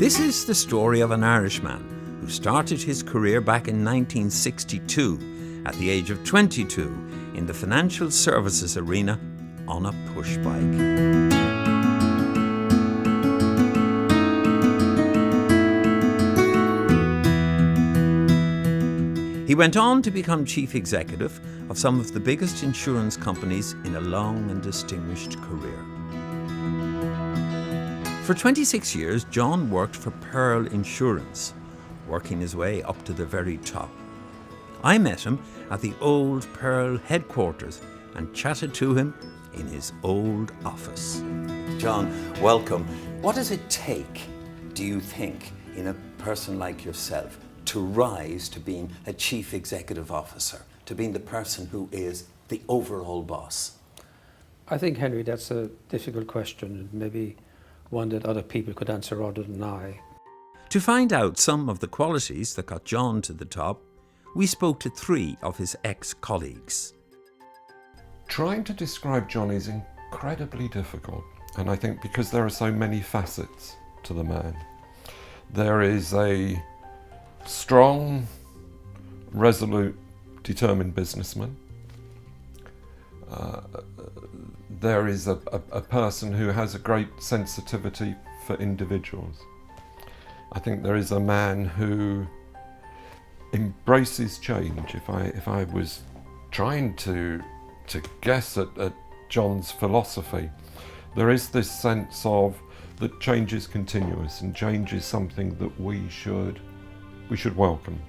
This is the story of an Irishman who started his career back in 1962 at the age of 22 in the financial services arena on a push bike. He went on to become chief executive of some of the biggest insurance companies in a long and distinguished career. For 26 years, John worked for Pearl Insurance, working his way up to the very top. I met him at the old Pearl headquarters and chatted to him in his old office. John, welcome. What does it take, do you think, in a person like yourself to rise to being a chief executive officer, to being the person who is the overall boss? I think, Henry, that's a difficult question, and maybe one that other people could answer rather than I. To find out some of the qualities that got John to the top, we spoke to 3 of his ex-colleagues. Trying to describe John is incredibly difficult, and I think because there are so many facets to the man. There is a strong, resolute, determined businessman. There is a person who has a great sensitivity for individuals. I think there is a man who embraces change. If I was trying to guess at John's philosophy, there is this sense of that change is continuous and change is something that we should welcome,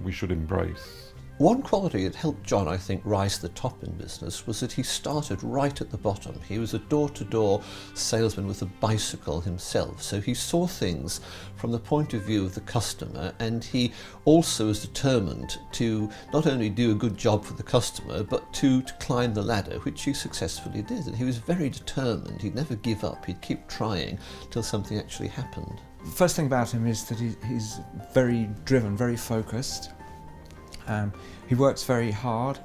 we should embrace. One quality that helped John, I think, rise to the top in business was that he started right at the bottom. He was a door-to-door salesman with a bicycle himself, so he saw things from the point of view of the customer, and he also was determined to not only do a good job for the customer, but to climb the ladder, which he successfully did. And he was very determined. He'd never give up. He'd keep trying till something actually happened. The first thing about him is that he's very driven, very focused. He works very hard,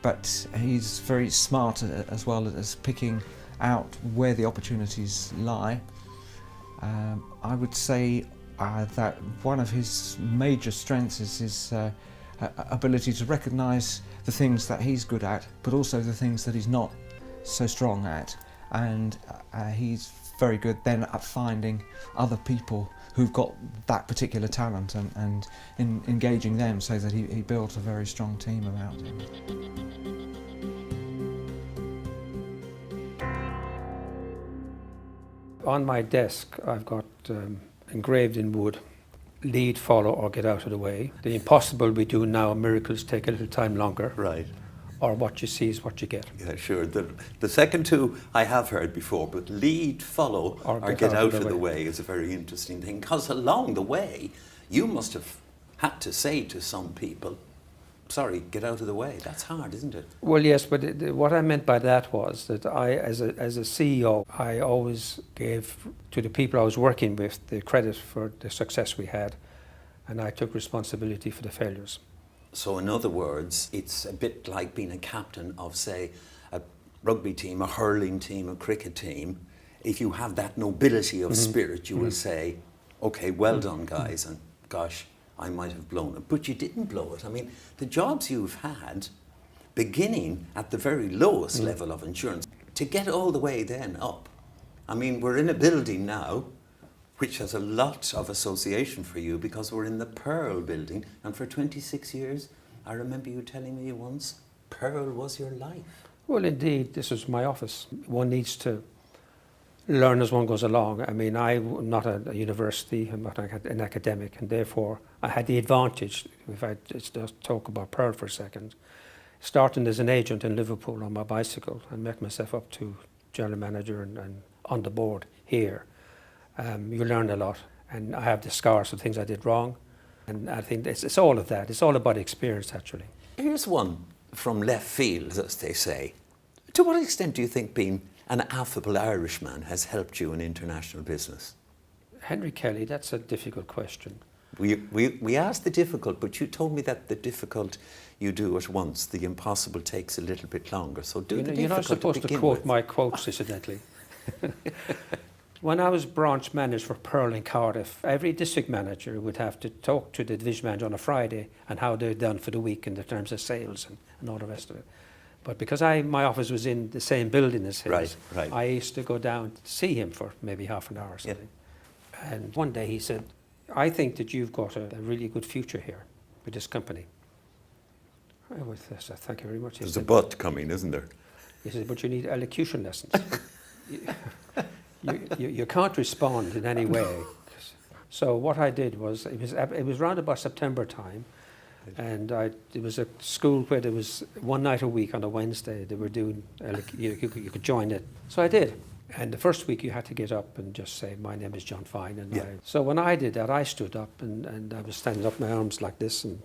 but he's very smart as well as picking out where the opportunities lie. I would say that one of his major strengths is his ability to recognise the things that he's good at, but also the things that he's not so strong at. And he's very good then at finding other people who've got that particular talent and in engaging them so that he built a very strong team about him. On my desk, I've got engraved in wood, lead, follow, or get out of the way. The impossible we do now, miracles take a little time longer. Right. Or what you see is what you get. Yeah, sure. The second 2 I have heard before, but lead, follow, or get out of the way is a very interesting thing, because along the way, you must have had to say to some people, sorry, get out of the way. That's hard, isn't it? Well, yes, but what I meant by that was that I, as a CEO, I always gave to the people I was working with the credit for the success we had, and I took responsibility for the failures. So in other words, it's a bit like being a captain of, say, a rugby team, a hurling team, a cricket team. If you have that nobility of spirit, you will say, okay, well done, guys, and gosh, I might have blown it. But you didn't blow it. I mean, the jobs you've had, beginning at the very lowest level of insurance, to get all the way then up. I mean, we're in a building now which has a lot of association for you because we're in the Pearl building, and for 26 years, I remember you telling me once, Pearl was your life. Well, indeed, this was my office. One needs to learn as one goes along. I mean, I'm not a university, I'm not an academic, and therefore I had the advantage, if I just talk about Pearl for a second, starting as an agent in Liverpool on my bicycle and make myself up to general manager and on the board here. You learn a lot, and I have the scars of things I did wrong, and I think it's all of that. It's all about experience, actually. Here's one from left field, as they say. To what extent do you think being an affable Irishman has helped you in international business? Henry Kelly, that's a difficult question. We asked the difficult, but you told me that the difficult you do at once, the impossible takes a little bit longer. So do the difficult. You're not supposed to quote my quotes, incidentally. When I was branch manager for Pearl in Cardiff, every district manager would have to talk to the division manager on a Friday and how they'd done for the week in the terms of sales and all the rest of it. But because my office was in the same building as his, Right. I used to go down to see him for maybe half an hour or something. And one day he said, I think that you've got a really good future here with this company. I said, thank you very much. He There's a said, but coming, isn't there? he said, but you need elocution lessons. you can't respond in any way. So what I did was, it was around about September time, and it was a school where there was one night a week on a Wednesday they were doing, you could join it. So I did. And the first week you had to get up and just say, my name is John Finan. So when I did that, I stood up and I was standing up, my arms like this, and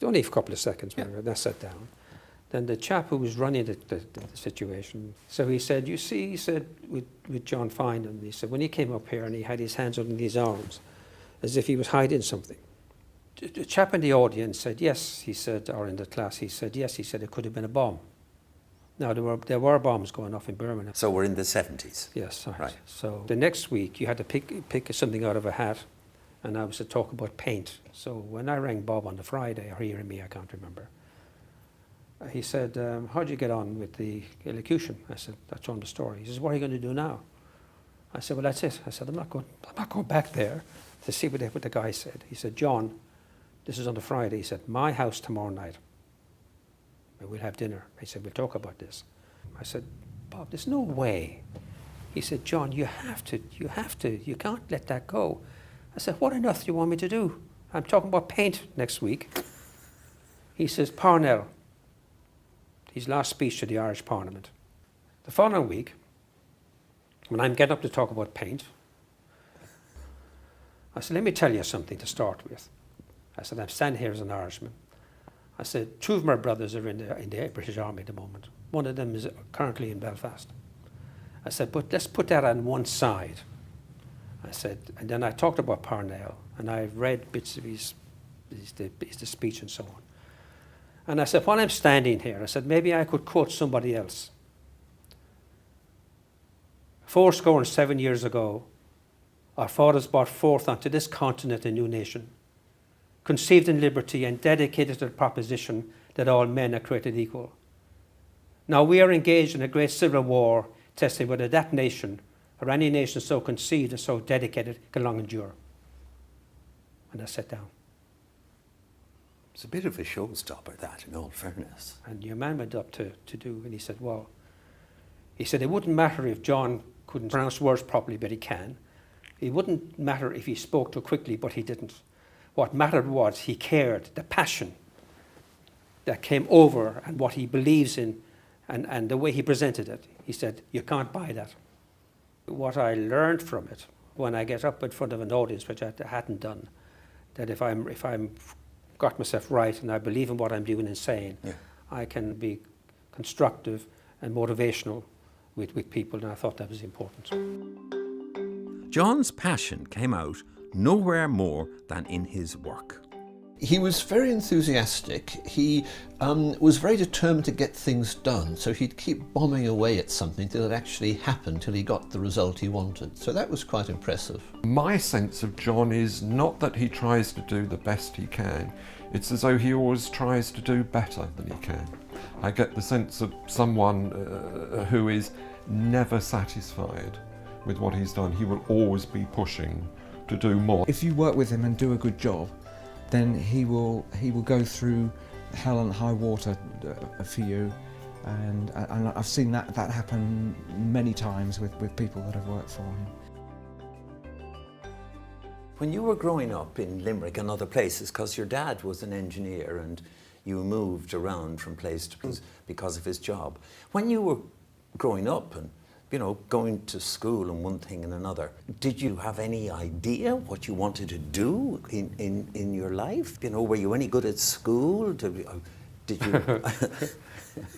only for a couple of seconds, and I sat down. Then the chap who was running the situation, so he said, you see, he said, with John Finan, he said, when he came up here and he had his hands under his arms, as if he was hiding something. The chap in the audience said, yes, he said, or in the class, he said, yes, he said, it could have been a bomb. Now, there were bombs going off in Birmingham. So we're in the 70s. Yes, Right. So the next week, you had to pick something out of a hat, and I was to talk about paint. So when I rang Bob on the Friday, or he rang me, I can't remember, he said, how'd you get on with the elocution? I said, that's on the story. He says, what are you going to do now? I said, well, that's it. I said, I'm not going back there to see what the guy said. He said, John, this is on the Friday. He said, my house tomorrow night. We'll have dinner. He said, we'll talk about this. I said, Bob, there's no way. He said, John, you can't let that go. I said, what on earth do you want me to do? I'm talking about paint next week. He says, Parnell, his last speech to the Irish Parliament. The following week, when I'm getting up to talk about paint, I said, let me tell you something to start with. I said, I'm standing here as an Irishman. I said, two of my brothers are in the British Army at the moment. One of them is currently in Belfast. I said, but let's put that on one side. I said, and then I talked about Parnell, and I read bits of his speech and so on. And I said, while I'm standing here, I said, maybe I could quote somebody else. 7 years ago, our fathers brought forth unto this continent a new nation, conceived in liberty and dedicated to the proposition that all men are created equal. Now we are engaged in a great civil war, testing whether that nation, or any nation so conceived and so dedicated, can long endure. And I sat down. It's a bit of a showstopper, that, in all fairness. And your man went up to do, and he said, well, he said, it wouldn't matter if John couldn't pronounce words properly, but he can. It wouldn't matter if he spoke too quickly, but he didn't. What mattered was he cared, the passion that came over and what he believes in and the way he presented it. He said, you can't buy that. What I learned from it, when I get up in front of an audience, which I hadn't done, that if I'm got myself right and I believe in what I'm doing and saying, I can be constructive and motivational with people, and I thought that was important. John's passion came out nowhere more than in his work. He was very enthusiastic. He was very determined to get things done, so he'd keep bombing away at something till it actually happened, till he got the result he wanted. So that was quite impressive. My sense of John is not that he tries to do the best he can, it's as though he always tries to do better than he can. I get the sense of someone who is never satisfied with what he's done. He will always be pushing to do more. If you work with him and do a good job, then he will go through hell and high water for you, and I've seen that happen many times with people that have worked for him. When you were growing up in Limerick and other places, because your dad was an engineer and you moved around from place to place because of his job, when you were growing up and going to school and one thing and another, did you have any idea what you wanted to do in your life? Were you any good at school? Did you?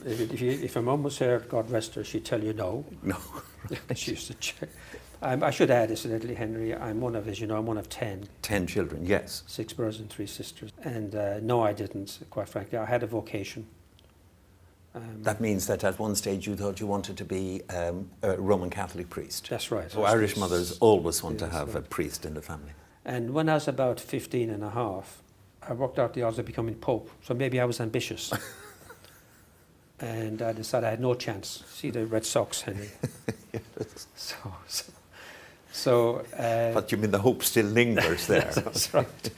If my mum was here, God rest her, she'd tell you no. No. She used to check. I should add, incidentally, Henry, I'm one of, as you know, I'm one of 10. 10 children, yes. 6 brothers and 3 sisters. And no, I didn't, quite frankly. I had a vocation. That means that at one stage you thought you wanted to be a Roman Catholic priest. That's right. So Irish mothers always want to Yes, have a right. priest in the family. And when I was about 15 and a half, I worked out the odds of becoming Pope. So maybe I was ambitious. And I decided I had no chance. See the Red Sox, Henry. So But you mean the hope still lingers there? that's right.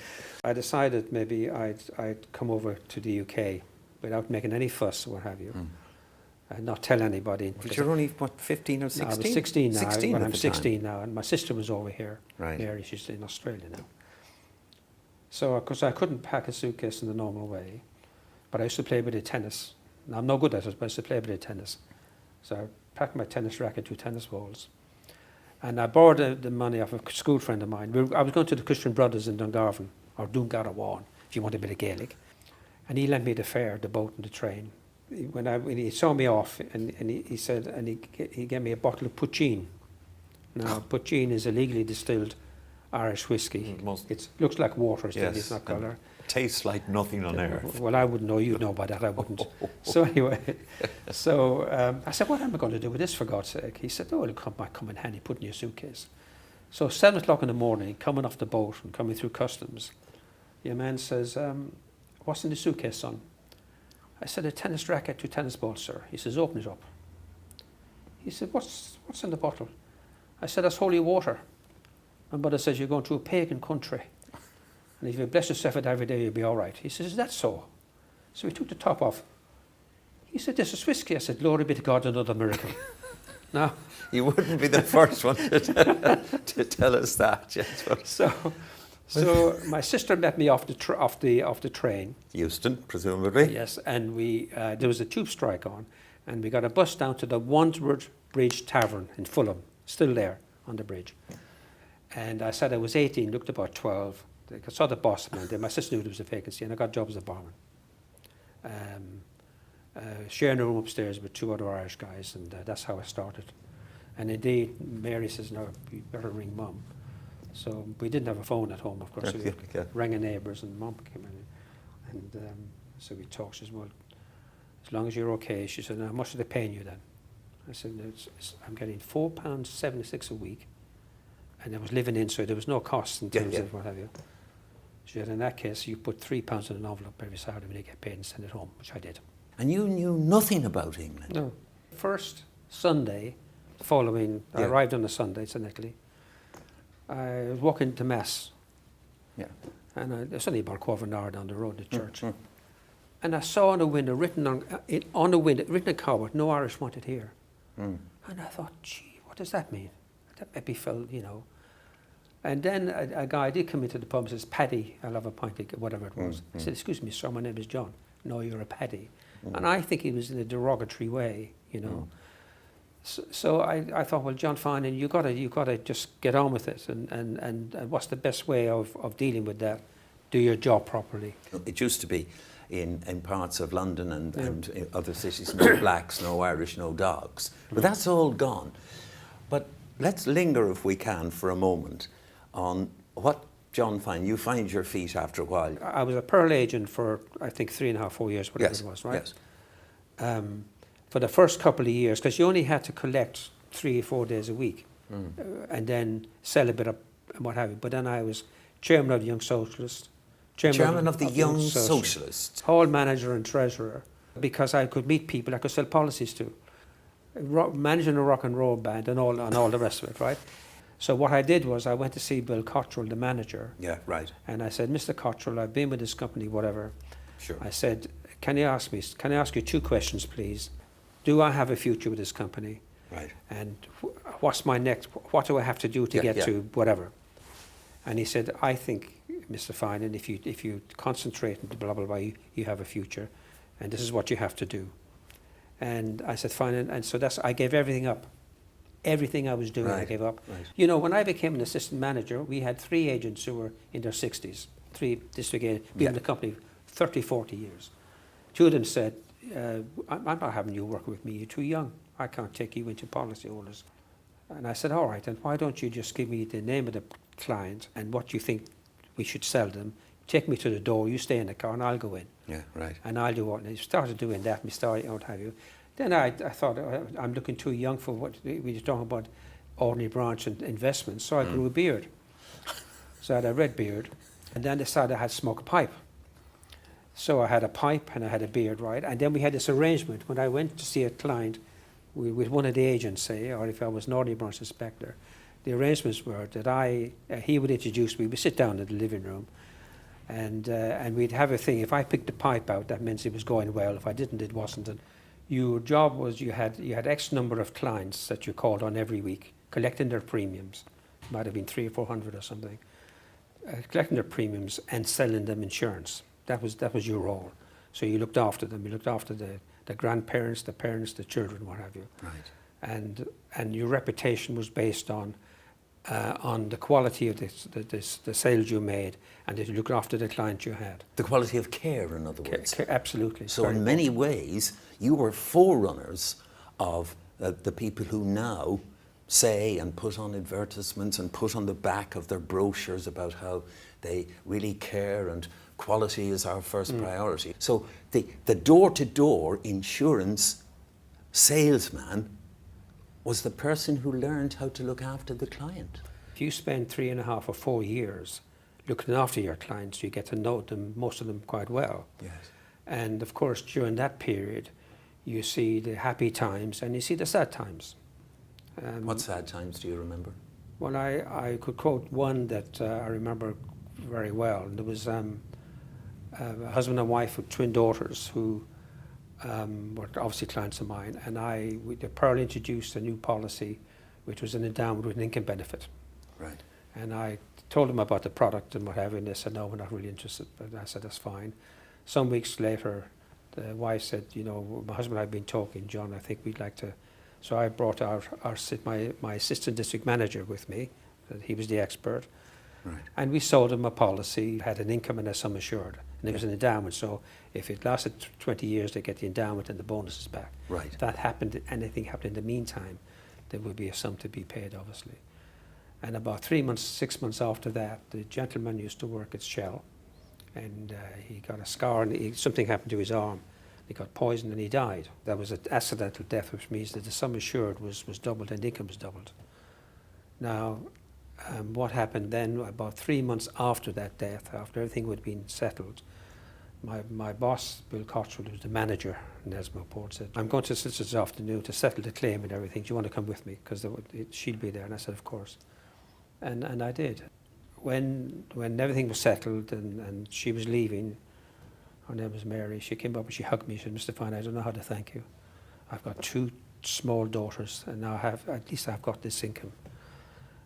I decided maybe I'd come over to the UK without making any fuss or what have you, and not tell anybody. But you're only, what, 15 or 16? No, I was 16 now. 16 when at I'm the 16 now, and my sister was over here. Right. Mary, she's in Australia now. So, because I couldn't pack a suitcase in the normal way, but I used to play a bit of tennis. Now, I'm no good at it, but I used to play a bit of tennis. So I packed my tennis racket, 2 tennis balls, and I borrowed the money off a school friend of mine. I was going to the Christian Brothers in Dungarvan, or Dungarawan, if you want a bit of Gaelic. And he lent me the fare, the boat and the train. When he saw me off, and he said, and he gave me a bottle of poutine. Now, poutine is a legally distilled Irish whiskey. It looks like water, Yes, it's not colour. Tastes like nothing on earth. Well, I wouldn't know. You'd know about that. I wouldn't. So anyway, I said, what am I going to do with this, for God's sake? He said, oh, might come in handy, put in your suitcase. So 7 o'clock in the morning, coming off the boat and coming through customs, your man says, what's in the suitcase, son? I said, a tennis racket, 2 tennis balls, sir. He says, open it up. He said, what's in the bottle? I said, that's holy water. My mother says, you're going to a pagan country. And if you bless yourself with it every day, you'll be all right. He says, is that so? So he took the top off. He said, this is whiskey. I said, glory be to God, another miracle. Now, You wouldn't be the first one to tell us that. Yes, but so my sister met me off the train. Euston, presumably. Yes, and there was a tube strike on, and we got a bus down to the Wandsworth Bridge Tavern in Fulham, still there on the bridge. And I said I was 18, looked about 12. I saw the boss man there. My sister knew there was a vacancy, and I got a job as a barman. Sharing a room upstairs with 2 other Irish guys, and that's how I started. And indeed, Mary says, no, you better ring Mum. So we didn't have a phone at home, of course. So we rang a neighbours, and Mum came in. And so we talked. She says, well, as long as you're okay. She said, how much are they paying you then? I said, I'm getting £4.76 a week. And I was living in, so there was no cost in terms of what have you. She said, in that case, you put £3 in an envelope every Saturday when you get paid and send it home, which I did. And you knew nothing about England? No. First Sunday following, I arrived on a Sunday, incidentally. I was walking to Mass. Yeah. And it's only about a quarter of an hour down the road, the church. And I saw on a window, written on a window, written in cardboard, no Irish wanted here. And I thought, gee, what does that mean? That maybe felt, And then a guy did come into the pub and says, Paddy, I'll have a pint of whatever it was. I said, excuse me, sir, my name is John. No, you're a Paddy. And I think he was in a derogatory way, So I thought, well, John Finan, you gotta just get on with it. And what's the best way of dealing with that? Do your job properly. It used to be in parts of London and in other cities, no blacks, no Irish, no dogs. But that's all gone. But let's linger, if we can, for a moment on what John Finan, you find your feet after a while. I was a Pearl agent for, I think, 3.5, 4 years, whatever it was, right? Yes. For the first couple of years, because you only had to collect 3 or 4 days a week and then sell a bit of what have you. But then I was chairman of the Young Socialists. Chairman of the Young Socialists. Hall manager and treasurer, because I could meet people I could sell policies to. Managing a rock and roll band and all the rest of it, right? So what I did was I went to see Bill Cottrell, the manager. Yeah, right. And I said, Mr. Cottrell, I've been with this company, whatever. Sure. I said, can I ask you 2 questions, please? Do I have a future with this company? Right. And what's my next, what do I have to do to get to whatever? And he said, I think, Mr. Finan, if you concentrate and blah, blah, blah, you have a future. And this is what you have to do. And I said, fine. And so I gave everything up. Everything I was doing, I gave up. Right. When I became an assistant manager, we had 3 agents who were in their 60s, 3 district agents, been in the company 30, 40 years. 2 of them said, I'm not having you work with me, you're too young. I can't take you into policy holders. And I said, all right, then why don't you just give me the name of the client and what you think we should sell them? take me to the door, you stay in the car and I'll go in. Yeah, right. And I'll do what. And he started doing that, and we started, what have you. Then I thought, I'm looking too young for what we were talking about, ordinary branch and investments, so I grew a beard. So I had a red beard, and then decided I had to smoke a pipe. So I had a pipe and I had a beard, right? And then we had this arrangement. When I went to see a client with one of the agents, say, or if I was an ordinary branch inspector, the arrangements were that he would introduce me, we'd sit down in the living room, and we'd have a thing. If I picked the pipe out, that meant it was going well. If I didn't, it wasn't. And your job was you had X number of clients that you called on every week, collecting their premiums. Might have been 300 or 400 or something. Collecting their premiums and selling them insurance. That was your role. So you looked after them. You looked after the grandparents, the parents, the children, what have you. Right. And your reputation was based on the quality of the sales you made, and that you looked after the client you had. The quality of care, in other words. Absolutely. So in many ways, you were forerunners of the people who now say and put on advertisements and put on the back of their brochures about how they really care and quality is our first priority. So the door-to-door insurance salesman was the person who learned how to look after the client. If you spend 3.5 or 4 years looking after your clients, you get to know them, most of them, quite well. Yes. And of course, during that period, you see the happy times and you see the sad times. What sad times do you remember? Well, I could quote one that I remember very well. There was a husband and wife with twin daughters who were obviously clients of mine, and Pearl introduced a new policy, which was an endowment with an income benefit. Right. And I told them about the product and what have you, and they said, no, we're not really interested. But I said, that's fine. Some weeks later, the wife said, you know, my husband and I have been talking, John, I think we'd like to. So I brought my assistant district manager with me. He was the expert. Right. And we sold him a policy, had an income and a sum assured. And it was an endowment, so if it lasted 20 years, they get the endowment and the bonuses back. Right. If that happened, anything happened in the meantime, there would be a sum to be paid, obviously. And about 3 months, 6 months after that, the gentleman used to work at Shell, and he got a scar, and something happened to his arm. He got poisoned and he died. That was an accidental death, which means that the sum assured was doubled and the income was doubled. Now, what happened then, about 3 months after that death, after everything had been settled, my boss, Bill Cottrell, who was the manager in Esmoport, said, I'm going to solicitors this afternoon to settle the claim and everything. Do you want to come with me? Because she'd be there. And I said, of course. And I did. When everything was settled and she was leaving, her name was Mary, she came up and she hugged me. She said, Mr. Finan, I don't know how to thank you. I've got 2 small daughters, and now at least I've got this income.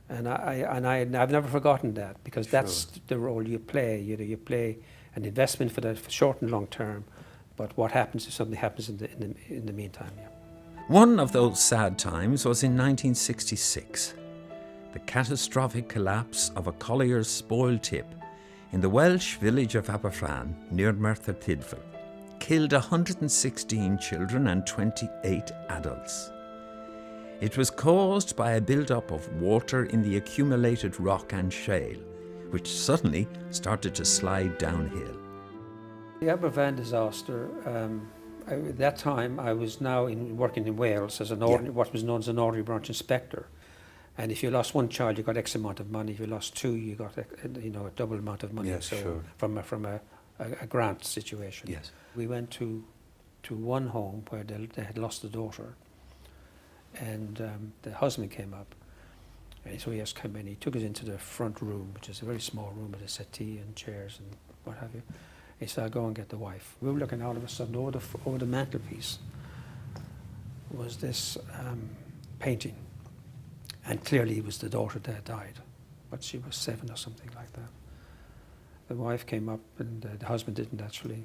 And I've never forgotten that, because that's the role you play. You play an investment for the short and long term, but what happens if something happens in the meantime? Yeah. One of those sad times was in 1966. The catastrophic collapse of a collier's spoil tip in the Welsh village of Aberfran near Merthyr Tydfil killed 116 children and 28 adults. It was caused by a build-up of water in the accumulated rock and shale, which suddenly started to slide downhill. The Aberfran disaster, at that time I was now working in Wales as what was known as an ordinary branch inspector. And if you lost one child, you got X amount of money. If you lost 2, you got a double amount of money. Yes, sure. From a grant situation. Yes. We went to one home where they had lost a daughter, and the husband came up, and so he has come in. He took us into the front room, which is a very small room with a settee and chairs and what have you. He said, "I'll go and get the wife." We were looking, all of a sudden over the mantelpiece was this painting. And clearly it was the daughter that died, but she was 7 or something like that. The wife came up, and the husband didn't actually.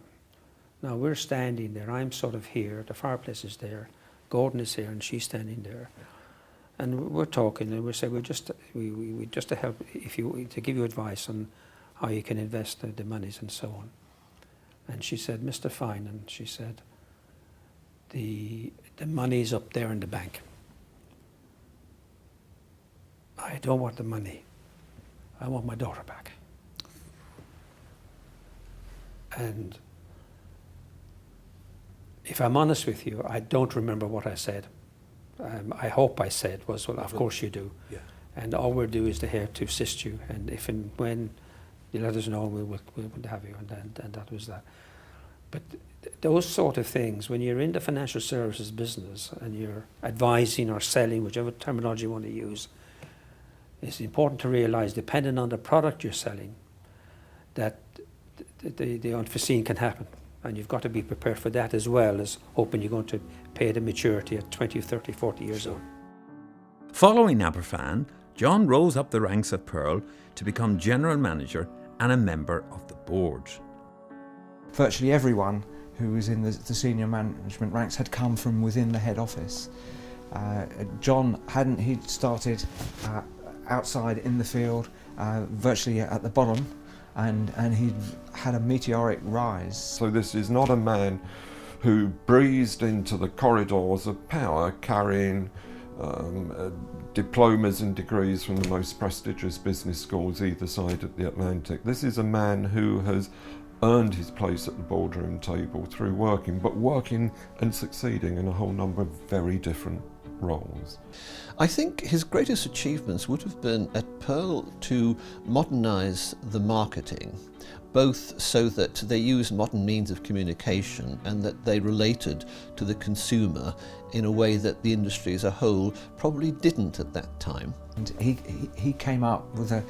Now we're standing there, I'm sort of here, the fireplace is there, Gordon is here, and she's standing there. And we're talking, and we say, we just to help, to give you advice on how you can invest the monies and so on. And she said, Mr. Finan, she said, the money's up there in the bank. I don't want the money. I want my daughter back. And if I'm honest with you, I don't remember what I said. I hope I said was, well, of course you do. Yeah. And all we'll do is here to assist you. And if and when you let us know, we will have you. And that was that. But those sort of things, when you're in the financial services business and you're advising or selling, whichever terminology you want to use, it's important to realize, depending on the product you're selling, that the unforeseen can happen. And you've got to be prepared for that, as well as hoping you're going to pay the maturity at 20, 30, 40 years old. Following Aberfan, John rose up the ranks of Pearl to become general manager and a member of the board. Virtually everyone who was in the senior management ranks had come from within the head office. John hadn't, he'd started outside in the field, virtually at the bottom, and he'd had a meteoric rise. So this is not a man who breezed into the corridors of power carrying diplomas and degrees from the most prestigious business schools either side of the Atlantic. This is a man who has earned his place at the boardroom table through working and succeeding in a whole number of very different roles. I think his greatest achievements would have been at Pearl to modernise the marketing, both so that they used modern means of communication and that they related to the consumer in a way that the industry as a whole probably didn't at that time. And he came up with a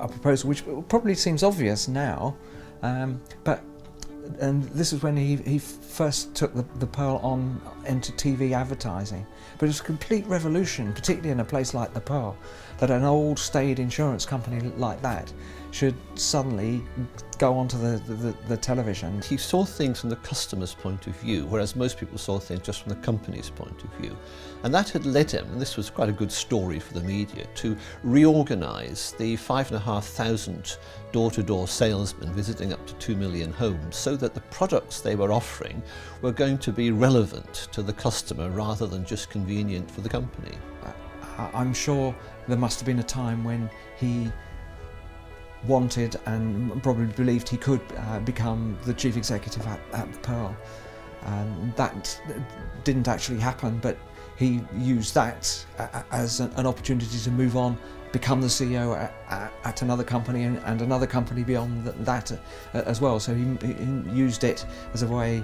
proposal which probably seems obvious now, and this is when he first took the Pearl on into TV advertising. But it was a complete revolution, particularly in a place like the Pearl, that an old staid insurance company like that should suddenly go onto the television. He saw things from the customer's point of view, whereas most people saw things just from the company's point of view. And that had led him, and this was quite a good story for the media, to reorganise the 5,500 door-to-door salesmen visiting up to 2 million homes so that the products they were offering were going to be relevant to the customer rather than just convenient for the company. I'm sure there must have been a time when he wanted and probably believed he could become the chief executive at the Pearl. That didn't actually happen, but he used that as an opportunity to move on, become the CEO at another company and another company beyond that as well. So he used it as a way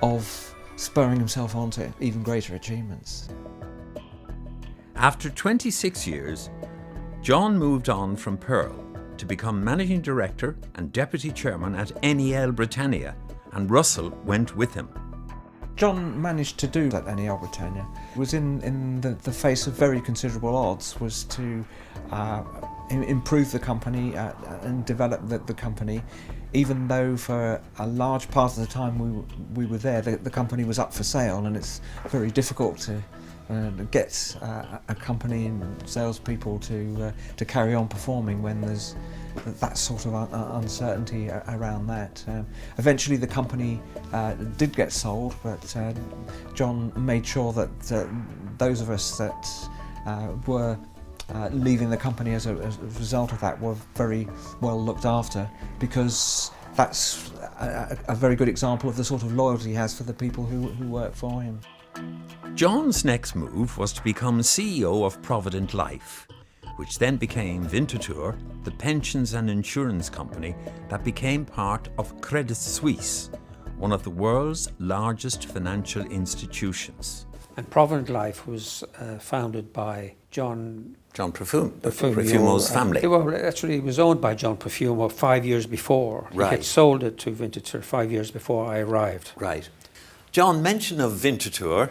of spurring himself on to even greater achievements. After 26 years, John moved on from Pearl to become managing director and deputy chairman at NEL Britannia, and Russell went with him. John managed to do that at NEL Britannia. It was in the face of very considerable odds, was to improve the company and develop the company, even though for a large part of the time we were there, the company was up for sale, and it's very difficult to get a company and salespeople to carry on performing when there's that sort of uncertainty around that. Eventually the company did get sold, but John made sure that those of us that were leaving the company as a result of that were very well looked after, because that's a very good example of the sort of loyalty he has for the people who work for him. John's next move was to become CEO of Provident Life, which then became Winterthur, the pensions and insurance company that became part of Credit Suisse, one of the world's largest financial institutions. And Provident Life was founded by John Profumo's family. Well, actually, it was owned by John Profumo 5 years before. Right. He had sold it to Winterthur 5 years before I arrived. Right. John, mention of Winterthur.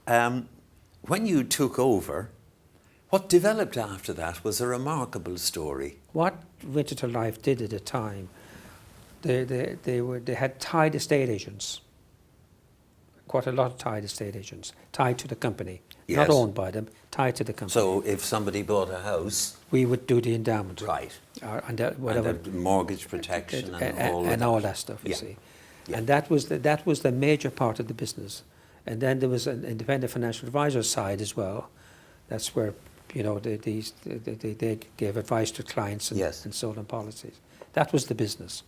When you took over, what developed after that was a remarkable story. What Winterthur Life did at the time, they had tied estate agents, quite a lot of tied estate agents, tied to the company, Yes. not owned by them, tied to the company. So if somebody bought a house, we would do the endowment, right, and whatever, and the mortgage protection and all that stuff. You Yeah. see, Yeah. and that was the major part of the business. And then there was an independent financial advisor side as well. That's where they gave advice to clients and, Yes. and sold them policies. That was the business.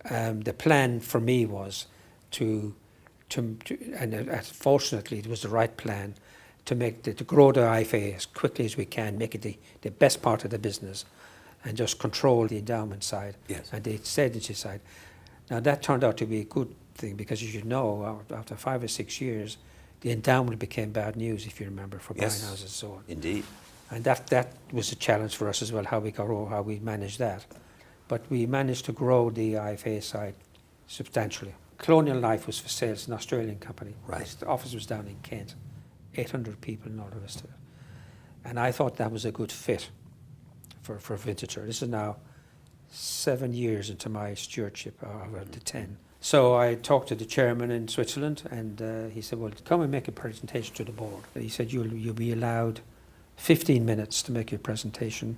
The plan for me was to fortunately it was the right plan, to grow the IFA as quickly as we can, make it the best part of the business, and just control the endowment side and the strategy side. Now that turned out to be a good thing, because as you know, after 5 or 6 years, the endowment became bad news, if you remember, for buying houses and so on. Indeed. And that was a challenge for us as well, how we managed that. But we managed to grow the IFA side substantially. Colonial Life was for sale. It's an Australian company. Right. The office was down in Kent. 800 people and all the rest of it. And I thought that was a good fit for Vintager. This is now 7 years into my stewardship, or the 10. So I talked to the chairman in Switzerland, and he said, well, come and make a presentation to the board. He said, you'll be allowed 15 minutes to make your presentation,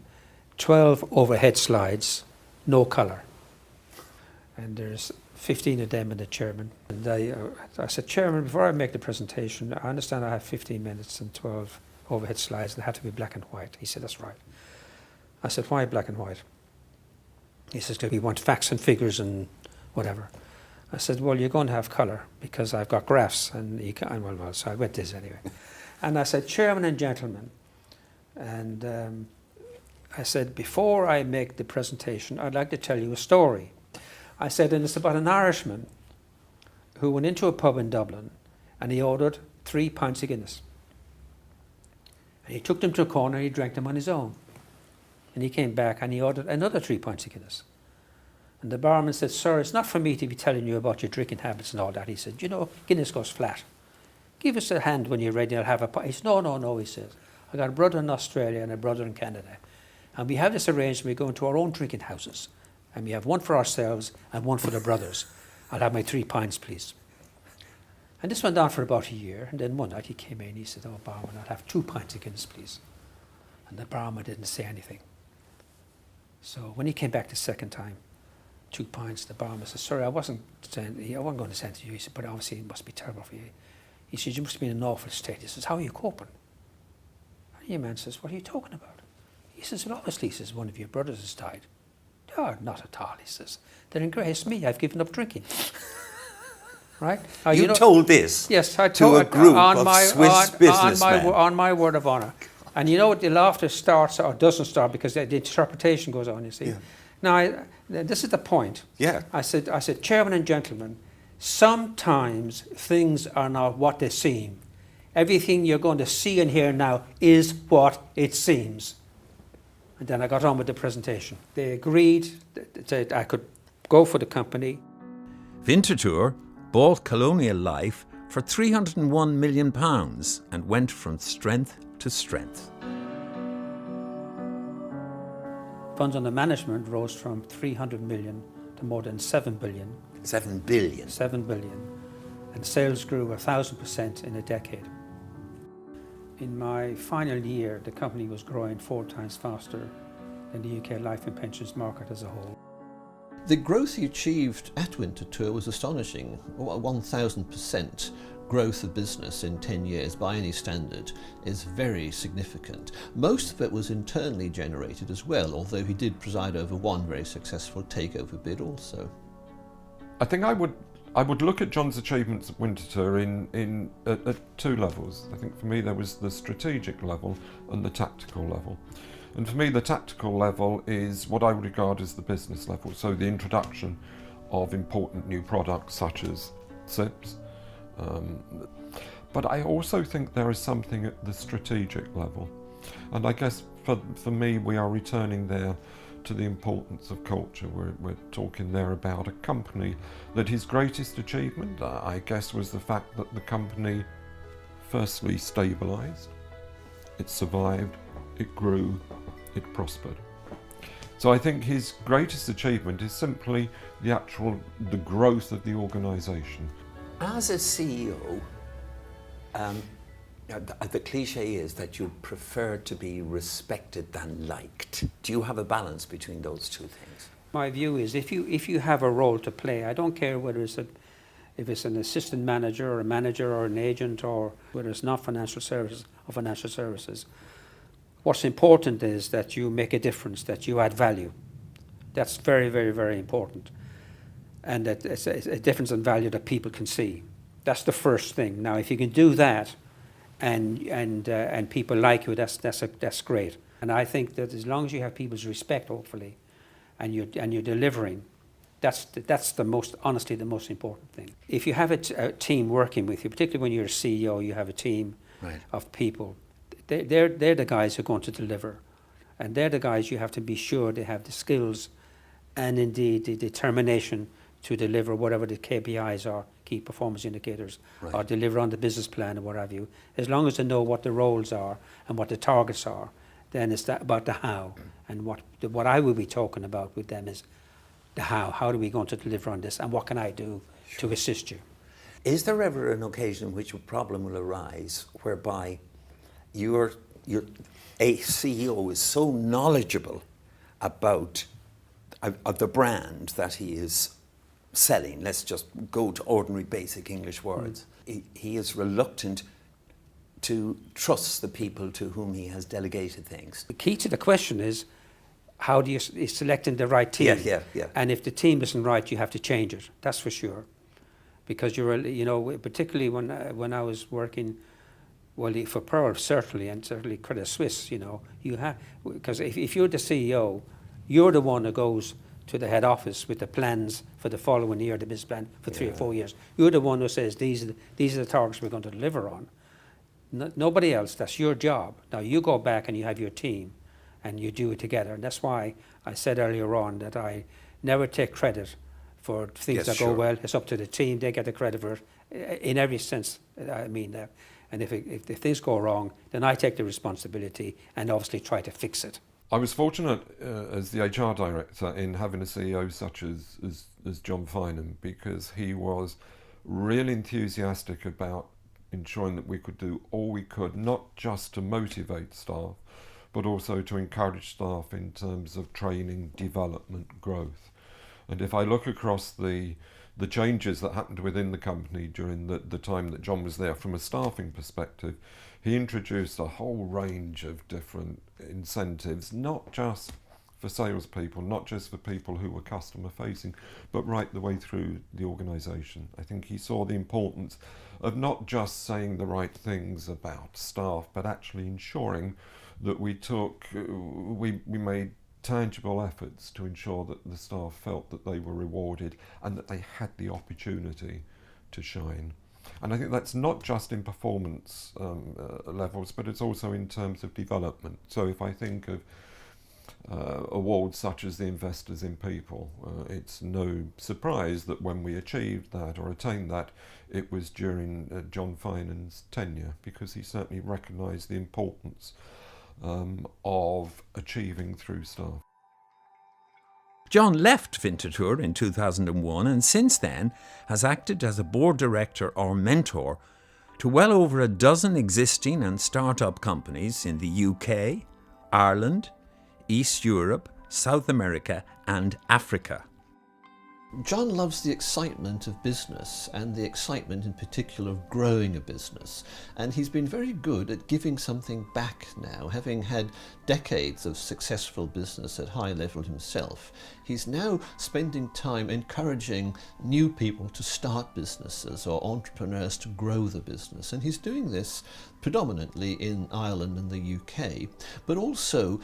12 overhead slides, no colour. And there's 15 of them and the chairman. And I said, Chairman, before I make the presentation, I understand I have 15 minutes and 12 overhead slides, and they have to be black and white. He said, that's right. I said, why black and white? He says, we want facts and figures and whatever. I said, well, you're going to have colour, because I've got graphs, and you can't, well, so I went this anyway. And I said, Chairman and gentlemen, and I said, before I make the presentation, I'd like to tell you a story. I said, and it's about an Irishman who went into a pub in Dublin, and he ordered 3 pints of Guinness. And he took them to a corner, and he drank them on his own. And he came back, and he ordered another 3 pints of Guinness. And the barman said, sir, it's not for me to be telling you about your drinking habits and all that. He said, you know, Guinness goes flat. Give us a hand when you're ready, I'll have a pint. He said, no, he said. I got a brother in Australia and a brother in Canada. And we have this arrangement, we go into our own drinking houses. And we have one for ourselves and one for the brothers. I'll have my 3 pints, please. And this went on for about a year. And then one night he came in, he said, oh, barman, I'll have 2 pints of Guinness, please. And the barman didn't say anything. So when he came back the second time, 2 pints, the barman said, sorry, I wasn't going to send it to you. He said, but obviously it must be terrible for you. He said, you must be in an awful state. He says, how are you coping? And the man says, what are you talking about? He says, well, obviously, he says, one of your brothers has died. Oh, not at all, he says. They're in grace me, I've given up drinking. Right? You told this yes, I to told, a group on of my, Swiss businessmen. on my word of honour. And you know what, the laughter starts or doesn't start because the interpretation goes on, you see. Yeah. Now, this is the point. Yeah. I said, Chairman and gentlemen, sometimes things are not what they seem. Everything you're going to see and hear now is what it seems. And then I got on with the presentation. They agreed that I could go for the company. Vintager bought Colonial Life for £301 million and went from strength to strength. Funds under management rose from 300 million to more than 7 billion. 7 billion. 7 billion. And sales grew 1,000% in a decade. In my final year, the company was growing 4 times faster than the UK life and pensions market as a whole. The growth he achieved at Winterthur was astonishing. 1,000% growth of business in 10 years by any standard is very significant. Most of it was internally generated as well, although he did preside over one very successful takeover bid also. I think I would look at John's achievements at Winterthur at 2 levels. I think for me there was the strategic level and the tactical level. And for me the tactical level is what I would regard as the business level, so the introduction of important new products such as SIPs. But I also think there is something at the strategic level. And I guess for me we are returning there to the importance of culture. We're talking there about a company that his greatest achievement, I guess, was the fact that the company firstly stabilised, it survived, it grew, it prospered. So I think his greatest achievement is simply the growth of the organisation. As a CEO, the cliche is that you prefer to be respected than liked. Do you have a balance between those 2 things? My view is if you have a role to play, I don't care whether if it's an assistant manager or a manager or an agent or whether it's not financial services or financial services. What's important is that you make a difference, that you add value. That's very, very, very important. and that it's a difference in value that people can see. That's the first thing. Now, if you can do that, and people like you, that's great. And I think that as long as you have people's respect, hopefully, and you're delivering, that's the most, honestly, the most important thing. If you have a team working with you, particularly when you're a CEO, you have a team of people. They're the guys who are going to deliver, and they're the guys you have to be sure they have the skills, and indeed the determination to deliver whatever the KPIs are, key performance indicators, or deliver on the business plan or what have you. As long as they know what the roles are and what the targets are, then it's about the how. And what I will be talking about with them is the how. How are we going to deliver on this, and what can I do to assist you? Is there ever an occasion in which a problem will arise whereby a CEO is so knowledgeable about of the brand that he is selling, let's just go to ordinary basic English words, he is reluctant to trust the people to whom he has delegated things? The key to the question is, how do you selecting the right team? Yeah. And if the team isn't right, you have to change it. That's for sure. Because particularly when I was working, well, for Pearl certainly, and certainly Credit Suisse, you have, because if you're the CEO, you're the one who goes to the head office with the plans for the following year, the business plan for 3 or 4 years. You're the one who says these are the targets we're going to deliver on. Nobody else. That's your job. Now you go back and you have your team, and you do it together. And that's why I said earlier on that I never take credit for things that go well. It's up to the team. They get the credit for it in every sense. I mean that. And if things go wrong, then I take the responsibility and obviously try to fix it. I was fortunate as the HR director in having a CEO such as John Finan, because he was really enthusiastic about ensuring that we could do all we could, not just to motivate staff, but also to encourage staff in terms of training, development, growth. And if I look across the changes that happened within the company during the time that John was there, from a staffing perspective, he introduced a whole range of different incentives, not just for salespeople, not just for people who were customer facing, but right the way through the organisation. I think he saw the importance of not just saying the right things about staff, but actually ensuring that we made tangible efforts to ensure that the staff felt that they were rewarded and that they had the opportunity to shine. And I think that's not just in performance levels, but it's also in terms of development. So if I think of awards such as the Investors in People, it's no surprise that when we achieved that or attained that, it was during John Finan's tenure, because he certainly recognised the importance of achieving through staff. John left Winterthur in 2001 and since then has acted as a board director or mentor to well over a dozen existing and start-up companies in the UK, Ireland, East Europe, South America and Africa. John loves the excitement of business, and the excitement in particular of growing a business, and he's been very good at giving something back now. Having had decades of successful business at high level himself, he's now spending time encouraging new people to start businesses or entrepreneurs to grow the business, and he's doing this predominantly in Ireland and the UK, but also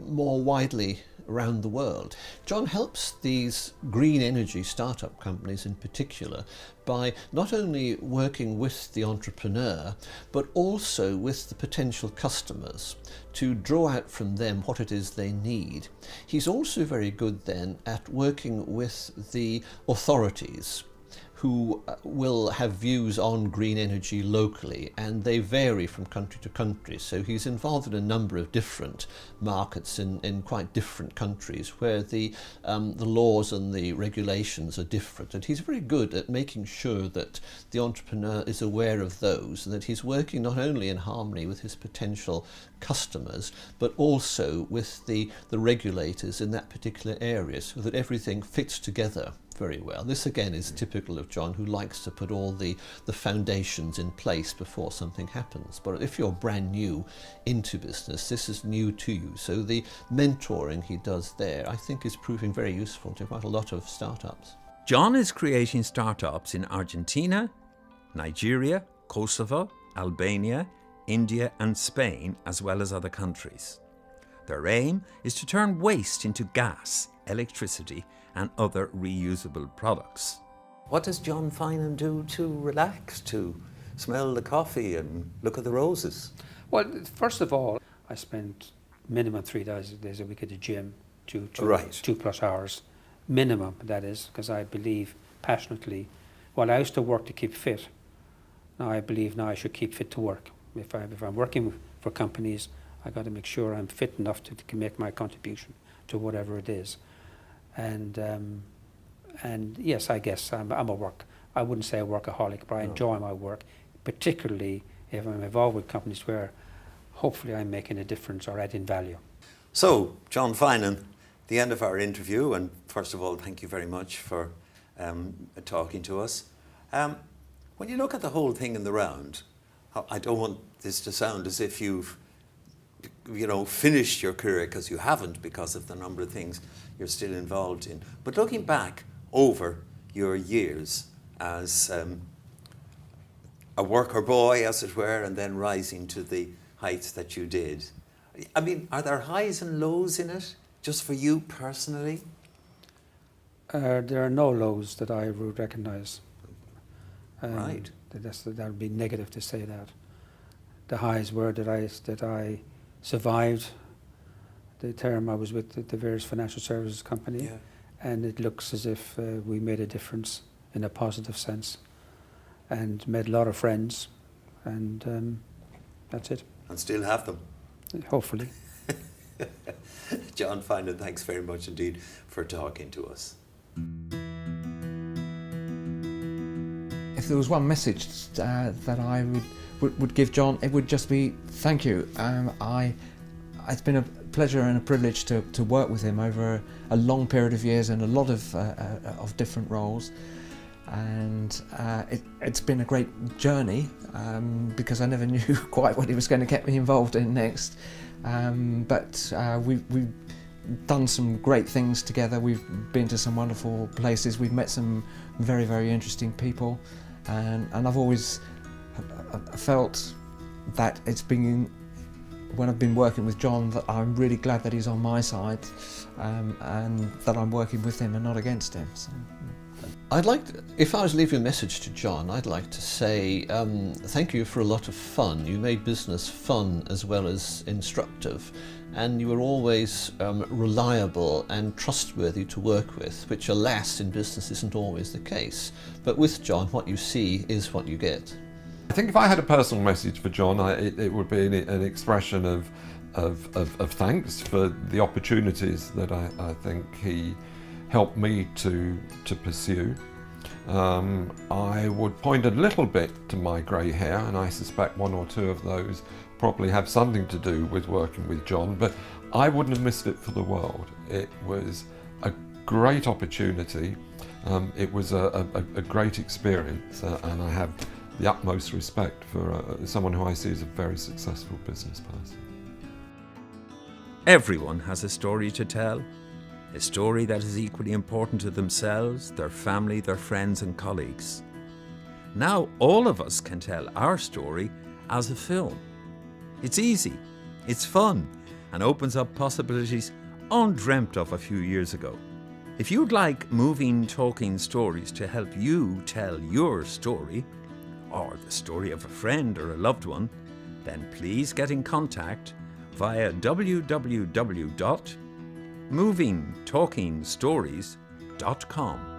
more widely around the world. John helps these green energy startup companies in particular by not only working with the entrepreneur, but also with the potential customers to draw out from them what it is they need. He's also very good then at working with the authorities who will have views on green energy locally, and they vary from country to country. So he's involved in a number of different markets in quite different countries where the laws and the regulations are different. And he's very good at making sure that the entrepreneur is aware of those, and that he's working not only in harmony with his potential customers, but also with the regulators in that particular area, so that everything fits together very well. This again is typical of John, who likes to put all the foundations in place before something happens. But if you're brand new into business, this is new to you. So the mentoring he does there, I think, is proving very useful to quite a lot of startups. John is creating startups in Argentina, Nigeria, Kosovo, Albania, India and Spain, as well as other countries. Their aim is to turn waste into gas, electricity and other reusable products. What does John Finan do to relax, to smell the coffee and look at the roses? Well, first of all, I spend minimum 3 days a week at the gym, Right. 2+ hours, minimum, that is, because I believe passionately, while I used to work to keep fit, now I believe now I should keep fit to work. If I'm working for companies, I got to make sure I'm fit enough to make my contribution to whatever it is. And yes, I guess I wouldn't say a workaholic, but I enjoy my work, particularly if I'm involved with companies where hopefully I'm making a difference or adding value. So, John Finan, the end of our interview, and first of all, thank you very much for talking to us. When you look at the whole thing in the round, I don't want this to sound as if you've finished your career, because you haven't, because of the number of things you're still involved in. But looking back over your years as a worker boy, as it were, and then rising to the heights that you did, I mean, are there highs and lows in it, just for you personally? There are no lows that I would recognise. Right. That would be negative to say that. The highs were that I survived the term I was with the various financial services company, Yeah. and it looks as if we made a difference in a positive sense, and made a lot of friends, and that's it. And still have them. Hopefully. John Finan, thanks very much indeed for talking to us. If there was one message that I would give John, it would just be thank you. It's been a pleasure and a privilege to work with him over a long period of years in a lot of different roles, and it's been a great journey because I never knew quite what he was going to get me involved in next. But we've done some great things together. We've been to some wonderful places. We've met some very, very interesting people, and I've always felt that it's been, when I've been working with John, that I'm really glad that he's on my side, and that I'm working with him and not against him. So. I'd like to, if I was leaving a message to John, I'd like to say thank you for a lot of fun. You made business fun as well as instructive, and you were always reliable and trustworthy to work with, which alas in business isn't always the case. But with John, what you see is what you get. I think if I had a personal message for John, it would be an expression of thanks for the opportunities that I think he helped me to pursue. I would point a little bit to my grey hair, and I suspect one or two of those probably have something to do with working with John, but I wouldn't have missed it for the world. It was a great opportunity. It was a great experience, and I have the utmost respect for someone who I see as a very successful business person. Everyone has a story to tell, a story that is equally important to themselves, their family, their friends and colleagues. Now all of us can tell our story as a film. It's easy, it's fun, and opens up possibilities undreamt of a few years ago. If you'd like moving, talking stories to help you tell your story, or the story of a friend or a loved one, then please get in contact via www.movingtalkingstories.com.